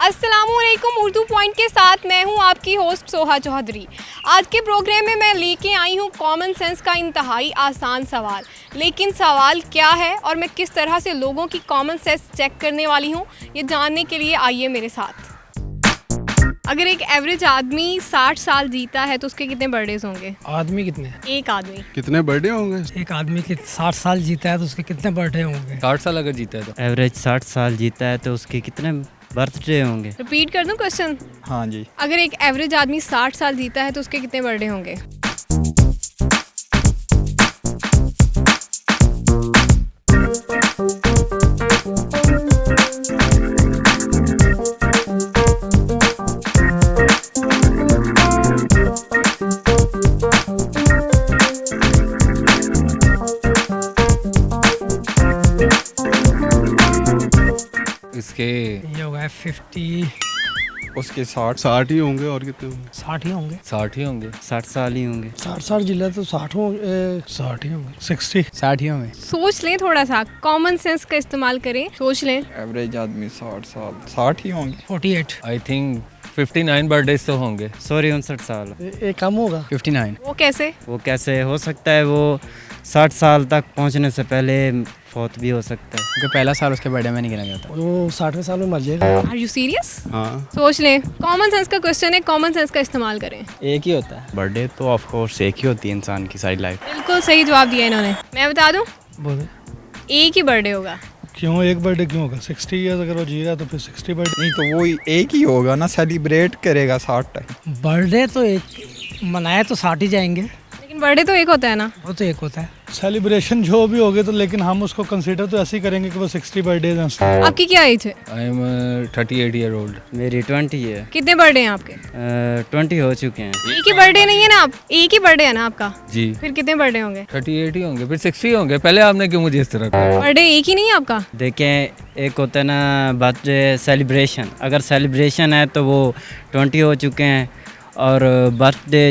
अस्सलामुअलैकुम उर्दू पॉइंट के साथ मैं हूं आपकी होस्ट सोहा चौधरी। आज के प्रोग्राम में मैं लेके आई हूं कॉमन सेंस का इंतहाई आसान सवाल। लेकिन सवाल क्या है और मैं किस तरह से लोगों की कॉमन सेंस चेक करने वाली हूं, ये जानने के लिए आइए मेरे साथ। अगर एक एवरेज आदमी 60 साल जीता है तो उसके कितने बर्थडेज होंगे? आदमी कितने? एक आदमी। कितने बर्थडे होंगे? एक आदमी के 60 साल जीता है तो उसके कितने बर्थडे होंगे? 60 साल अगर जीता है तो एवरेज 60 साल जीता है तो उसके कितने बर्थडे होंगे? रिपीट कर दूं क्वेश्चन? हाँ जी। अगर एक एवरेज आदमी 60 साल जीता है तो उसके कितने बर्थडे होंगे? इसके ये होगा 50। उसके 60 60 ही होंगे और कितने होंगे? 60 ही होंगे। 60 ही होंगे। 60 साल ही होंगे। 60 साल जिला तो 60 होंगे। 60 ही होंगे। 60 ही होंगे। सोच लें, थोड़ा सा कॉमन सेंस का इस्तेमाल करें, सोच लें। एवरेज आदमी 60 साल 60 ही होंगे। 48। आई थिंक 59 बर्थडेज तो होंगे। सॉरी 59 साल। एक कम होगा। 59। वो कैसे? वो कैसे हो सकता है? वो 60 साल तक पहुंचने से पहले फौत भी हो सकता है। क्योंकि पहला साल उसके बर्थडे में नहीं गिना जाता। वो 60वें साल में मर जाएगा। Are you serious? हाँ। सोच लें, कॉमन सेंस का क्वेश्चन है, कॉमन सेंस का इस्तेमाल करें। एक ही होता है। बर्थडे तो ऑफ कोर्स एक ही होती है इंसान की सारी लाइफ। बिल्कुल सही जवाब दिया इन्होंने। मैं बता दूं, बोले एक ही बर्थडे होगा। क्यों एक बर्थडे क्यों होगा? 60 ईयर्स अगर वो जी रहा है तो फिर 60 बर्थडे। नहीं तो वो एक ही होगा ना, सेलिब्रेट करेगा 60 टाइम। बर्थडे तो एक मनाए तो 60 ही जाएंगे। लेकिन बर्थडे तो एक होता है ना। वो तो एक होता है। सेलिब्रेशन जो भी होगे तो, लेकिन हम उसको कंसीडर तो ऐसे ही करेंगे कि वो 60 बर्थडेज हैं। आपकी क्या एज है? I am 38 year old. मेरी 20 है। कितने बर्थडे हैं आपके? 20 हो चुके हैं। एक ही बर्थडे नहीं है ना, आप एक ही बर्थडे है ना आपका? जी। फिर कितने बर्थडे होंगे? 38 ही होंगे, फिर 60 होंगे। पहले आपने क्यों मुझे इस तरह कहा? बर्थडे एक ही नहीं है आपका? देखें, एक होता है ना बर्थडे सेलिब्रेशन। अगर सेलिब्रेशन है तो वो 20 हो चुके हैं, और बर्थडे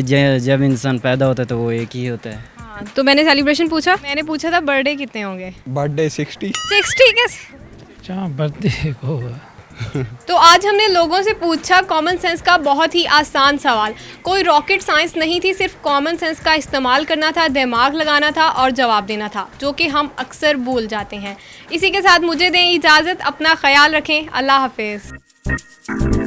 जब इंसान पैदा होता है तो वो एक ही होता है। हाँ, तो मैंने सेलिब्रेशन पूछा, मैंने पूछा था बर्थडे कितने होंगे। बर्थडे 60। 60 कैसे? अच्छा, बर्थडे होगा। तो आज हमने लोगों से पूछा कॉमन सेंस का बहुत ही आसान सवाल। कोई रॉकेट साइंस नहीं थी, सिर्फ कॉमन सेंस का इस्तेमाल करना था, दिमाग लगाना था और जवाब देना था, जो कि हम अक्सर भूल जाते हैं। इसी के साथ मुझे दें इजाज़त, अपना ख्याल रखें, अल्लाह हाफिज़।